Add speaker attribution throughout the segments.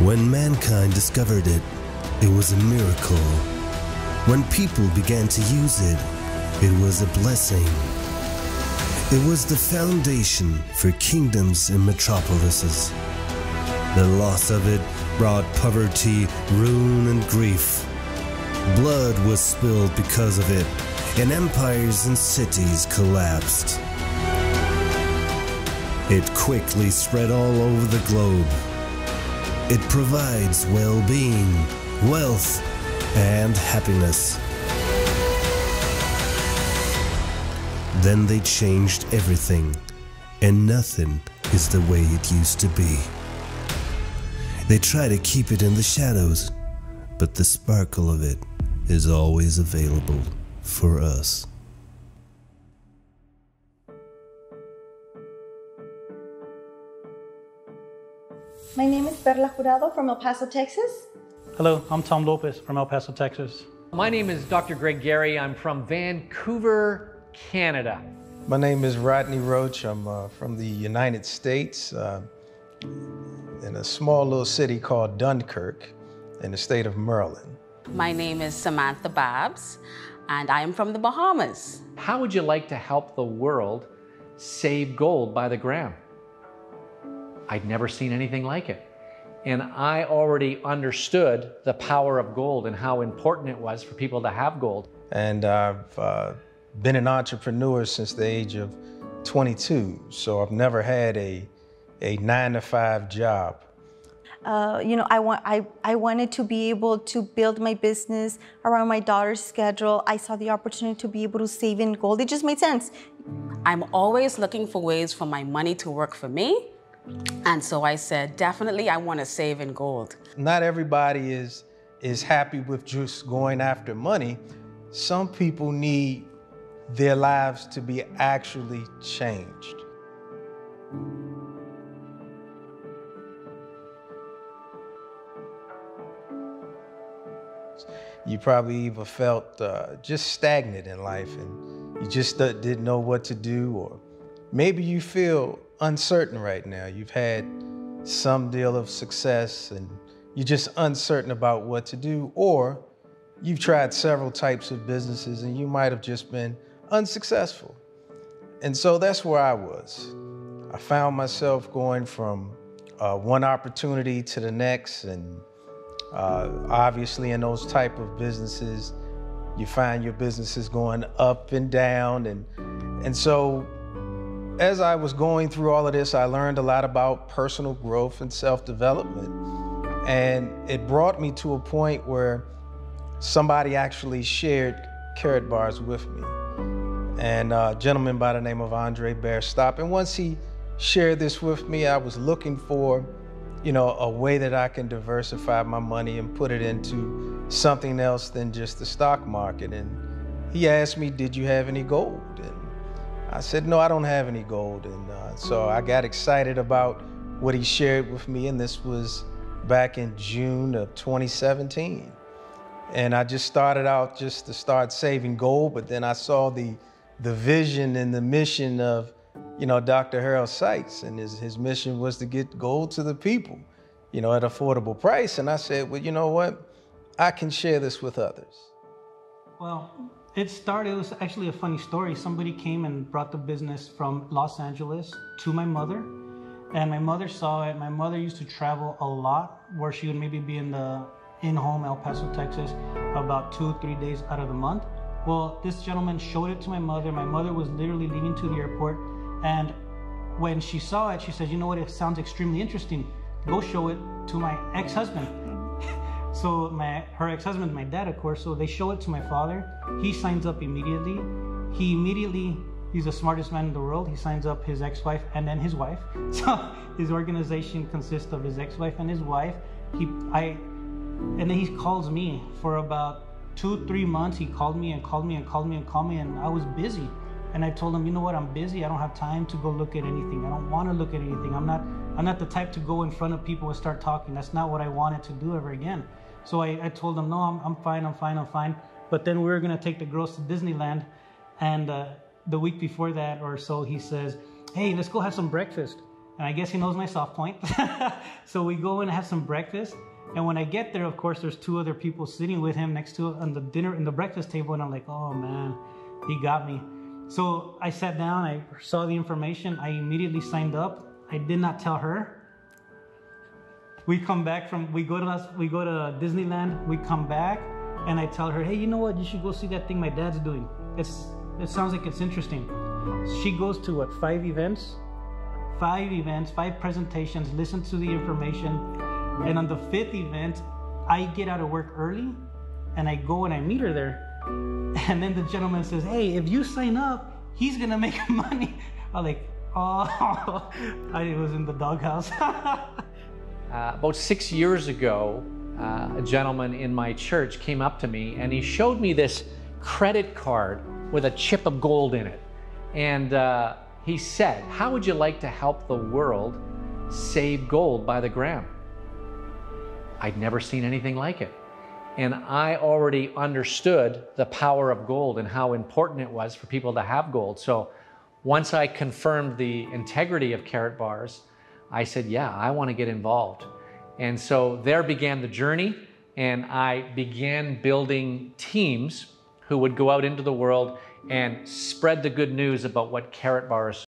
Speaker 1: When mankind discovered it, it was a miracle. When people began to use it, it was a blessing. It was the foundation for kingdoms and metropolises. The loss of it brought poverty, ruin, and grief. Blood was spilled because of it, and empires and cities collapsed. It quickly spread all over the globe. It provides well-being, wealth, and happiness. Then they changed everything, and nothing is the way it used to be. They try to keep it in the shadows, but the sparkle of it is always available for us.
Speaker 2: My name is Perla Jurado from El Paso, Texas.
Speaker 3: Hello, I'm Tom Lopez from El Paso, Texas.
Speaker 4: My name is Dr. Greg Gary. I'm from Vancouver, Canada.
Speaker 5: My name is Rodney Roach. I'm from the United States, in a small little city called Dunkirk in the state of Maryland.
Speaker 6: My name is Samantha Babs, and I am from the Bahamas.
Speaker 4: How would you like to help the world save gold by the gram? I'd never seen anything like it. And I already understood the power of gold and how important it was for people to have gold.
Speaker 5: And I've been an entrepreneur since the age of 22, so I've never had a 9-to-5 job.
Speaker 2: I wanted to be able to build my business around my daughter's schedule. I saw the opportunity to be able to save in gold. It just made sense.
Speaker 6: I'm always looking for ways for my money to work for me. And so I said, definitely I want to save in gold.
Speaker 5: Not everybody is happy with just going after money. Some people need their lives to be actually changed. You probably either felt just stagnant in life and you just didn't know what to do, or maybe you feel uncertain right now. You've had some deal of success and you're just uncertain about what to do, or you've tried several types of businesses and you might have just been unsuccessful. And so that's where I was. I found myself going from one opportunity to the next, and obviously in those type of businesses, you find your businesses going up and down. And so as I was going through all of this, I learned a lot about personal growth and self-development. And it brought me to a point where somebody actually shared Karatbars with me. And a gentleman by the name of Andre Bearstop. And once he shared this with me, I was looking for, a way that I can diversify my money and put it into something else than just the stock market. And he asked me, did you have any gold? And I said, no, I don't have any gold. And so I got excited about what he shared with me. And this was back in June of 2017. And I just started out just to start saving gold, but then I saw the vision and the mission of Dr. Harold Sykes, and his mission was to get gold to the people, at affordable price. And I said, well, you know what? I can share this with others.
Speaker 3: Well, it was actually a funny story. Somebody came and brought the business from Los Angeles to my mother, and my mother saw it. My mother used to travel a lot, where she would maybe be in home, El Paso, Texas, about 2-3 days out of the month. Well, this gentleman showed it to my mother. My mother was literally leaving to the airport. And when she saw it, she said, you know what, it sounds extremely interesting. Go show it to my ex-husband. So her ex-husband, my dad, of course, so they show it to my father. He signs up immediately. He's the smartest man in the world. He signs up his ex-wife and then his wife. So his organization consists of his ex-wife and his wife. And then he calls me for about 2-3 months. He called me and called me and called me and called me, and I was busy. And I told him, you know what, I'm busy. I don't have time to go look at anything. I don't want to look at anything. I'm not the type to go in front of people and start talking. That's not what I wanted to do ever again. So I told him, no, I'm fine. But then we were going to take the girls to Disneyland. And the week before that or so, he says, hey, let's go have some breakfast. and I guess he knows my soft point. So we go and have some breakfast. And when I get there, of course, there's two other people sitting with him next to on the breakfast table, and I'm like, oh man, he got me. So I sat down, I saw the information, I immediately signed up. I did not tell her. We go to Disneyland, we come back, and I tell her, hey, you know what? You should go see that thing my dad's doing. It sounds like it's interesting. She goes to what, 5 events, 5 presentations, listen to the information. And on the 5th event, I get out of work early and I go and I meet her there. And then the gentleman says, hey, if you sign up, he's gonna make money. I'm like, oh, I was in the doghouse.
Speaker 4: About 6 years ago, a gentleman in my church came up to me and he showed me this credit card with a chip of gold in it. And he said, how would you like to help the world save gold by the gram? I'd never seen anything like it. And I already understood the power of gold and how important it was for people to have gold. So once I confirmed the integrity of Karatbars, I said, yeah, I want to get involved. And so there began the journey, and I began building teams who would go out into the world and spread the good news about what Karatbars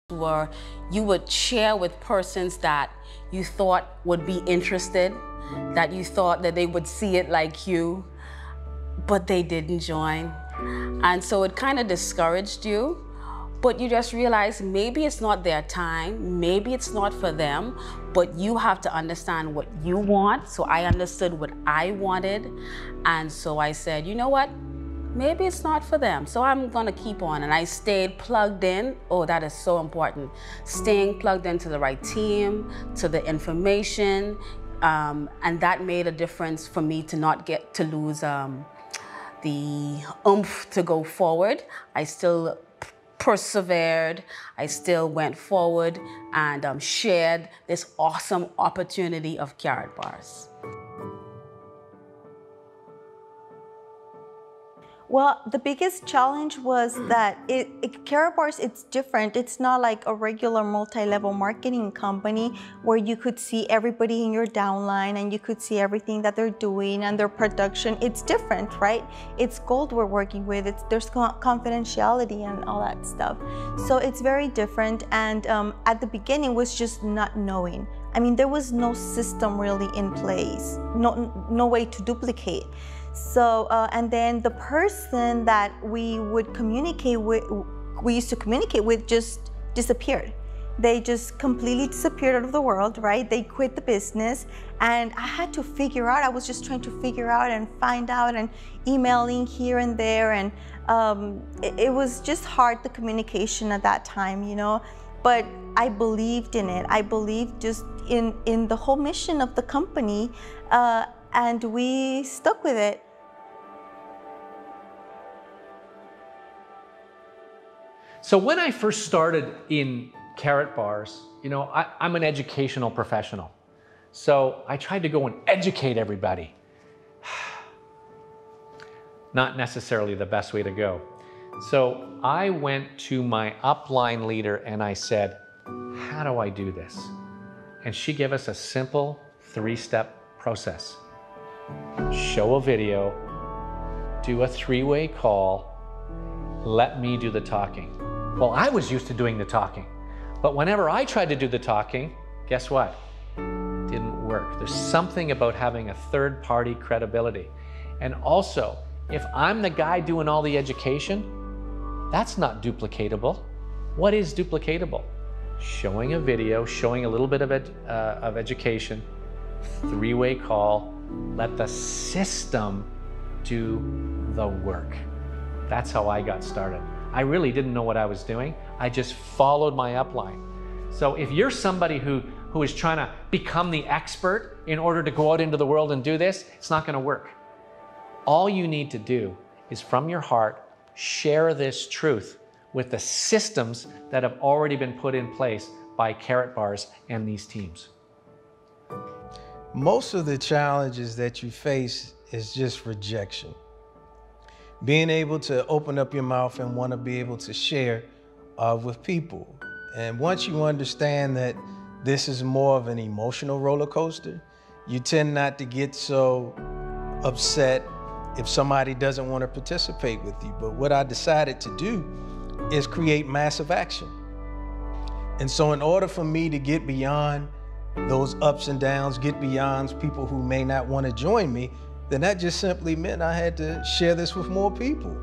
Speaker 6: where you would share with persons that you thought would be interested, that you thought that they would see it like you, but they didn't join. And so it kind of discouraged you, but you just realized maybe it's not their time, maybe it's not for them, but you have to understand what you want. So I understood what I wanted. And so I said, you know what? Maybe it's not for them, so I'm gonna keep on. And I stayed plugged in. Oh, that is so important. Staying plugged into the right team, to the information, and that made a difference for me to not get to lose the oomph to go forward. I still persevered, I still went forward and shared this awesome opportunity of Karatbars.
Speaker 2: Well, the biggest challenge was that Karatbars, it's different. It's not like a regular multi-level marketing company where you could see everybody in your downline and you could see everything that they're doing and their production. It's different, right? It's gold we're working with. There's confidentiality and all that stuff. So it's very different. And at the beginning was just not knowing. I mean, there was no system really in place, no way to duplicate. So, and then the person that we would communicate with, we used to communicate with, just disappeared. They just completely disappeared out of the world, right? They quit the business, and I had to figure out, I was just trying to figure out and find out and emailing here and there, and it was just hard, the communication at that time, you know? But I believed in it. I believed just in the whole mission of the company, and we stuck with it.
Speaker 4: So when I first started in Karatbars, you know, I'm an educational professional. So I tried to go and educate everybody. Not necessarily the best way to go. So I went to my upline leader and I said, how do I do this? And she gave us a simple 3-step process. Show a video, do a 3-way call, let me do the talking. Well, I was used to doing the talking, but whenever I tried to do the talking, guess what? It didn't work. There's something about having a third-party credibility. And also, if I'm the guy doing all the education, that's not duplicatable. What is duplicatable? Showing a video, showing a little bit of education, 3-way call, let the system do the work. That's how I got started. I really didn't know what I was doing. I just followed my upline. So if you're somebody who is trying to become the expert in order to go out into the world and do this, it's not gonna work. All you need to do is from your heart, share this truth with the systems that have already been put in place by Karatbars and these teams?
Speaker 5: Most of the challenges that you face is just rejection. Being able to open up your mouth and want to be able to share with people. And once you understand that this is more of an emotional roller coaster, you tend not to get so upset if somebody doesn't want to participate with you. But what I decided to do is create massive action. And so in order for me to get beyond those ups and downs, get beyond people who may not want to join me, then that just simply meant I had to share this with more people.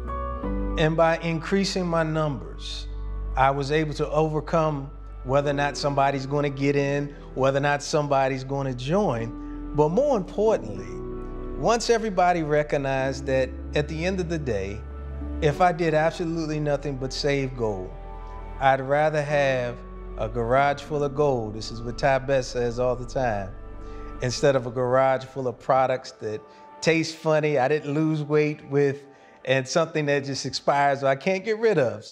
Speaker 5: And by increasing my numbers, I was able to overcome whether or not somebody's going to get in, whether or not somebody's going to join. But more importantly, once everybody recognized that at the end of the day, if I did absolutely nothing but save gold, I'd rather have a garage full of gold, this is what Ty Best says all the time, instead of a garage full of products that taste funny, I didn't lose weight with, and something that just expires or I can't get rid of.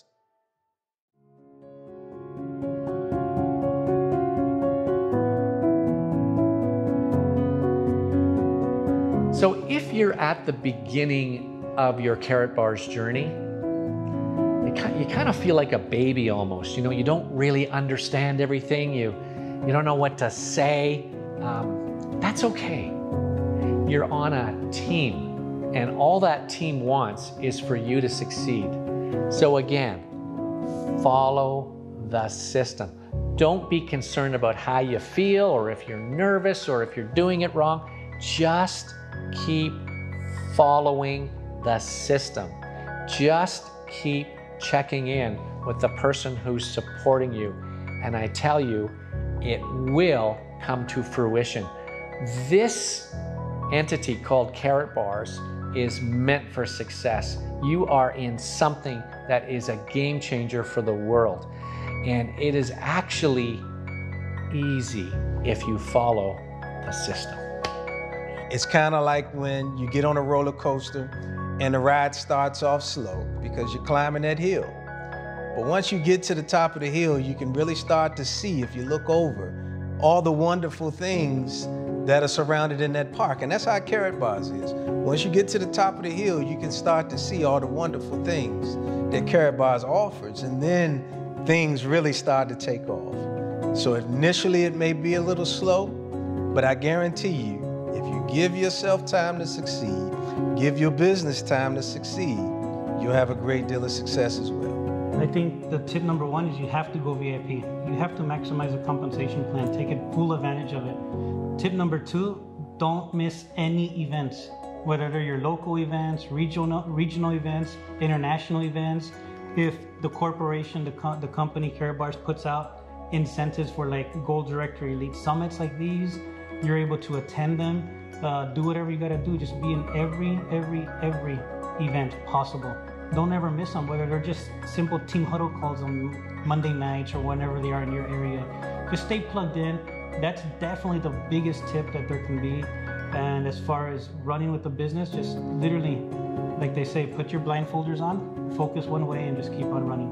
Speaker 4: So if you're at the beginning of your Karatbars journey, you kind of feel like a baby almost. You know, you don't really understand everything. You don't know what to say. That's okay. You're on a team, and all that team wants is for you to succeed. So again, follow the system. Don't be concerned about how you feel or if you're nervous or if you're doing it wrong. Just keep following the system. Just keep checking in with the person who's supporting you. And I tell you, it will come to fruition. This entity called Karatbars is meant for success. You are in something that is a game changer for the world. And it is actually easy if you follow the system.
Speaker 5: It's kind of like when you get on a roller coaster and the ride starts off slow because you're climbing that hill. But once you get to the top of the hill, you can really start to see, if you look over, all the wonderful things that are surrounded in that park. And that's how Karatbars is. Once you get to the top of the hill, you can start to see all the wonderful things that Karatbars offers. And then things really start to take off. So initially it may be a little slow, but I guarantee you, if you give yourself time to succeed, give your business time to succeed, you'll have a great deal of success as well.
Speaker 3: I think the tip number one is you have to go VIP. You have to maximize the compensation plan, take full advantage of it. Tip number two, don't miss any events, whether they're your local events, regional events, international events. If the corporation, the company Karatbars puts out incentives for like Gold Director Elite Summits like these, you're able to attend them, do whatever you gotta do, just be in every event possible. Don't ever miss them, whether they're just simple team huddle calls on Monday nights or whenever they are in your area. Just stay plugged in. That's definitely the biggest tip that there can be. And as far as running with the business, just literally, like they say, put your blindfolders on, focus one way and just keep on running.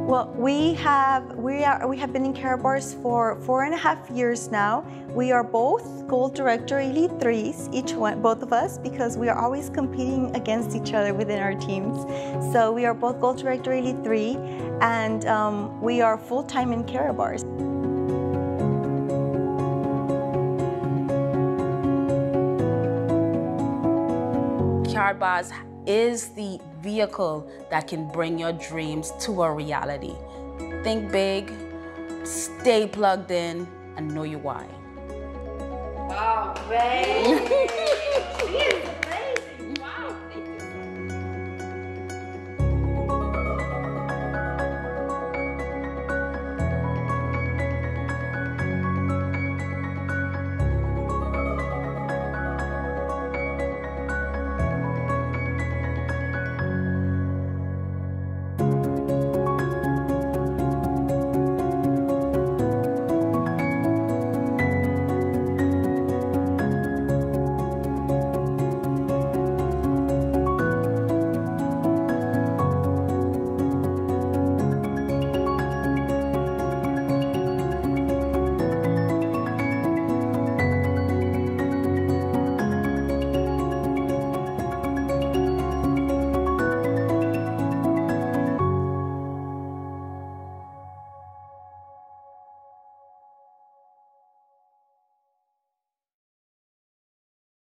Speaker 2: Well, we have been in Karatbars for 4.5 years now. We are both Gold Director Elite 3s, both of us, because we are always competing against each other within our teams. So we are both Gold Director Elite 3, and we are full-time in Karatbars.
Speaker 6: Karatbars is the vehicle that can bring your dreams to a reality. Think big, stay plugged in, and know your why.
Speaker 7: All right.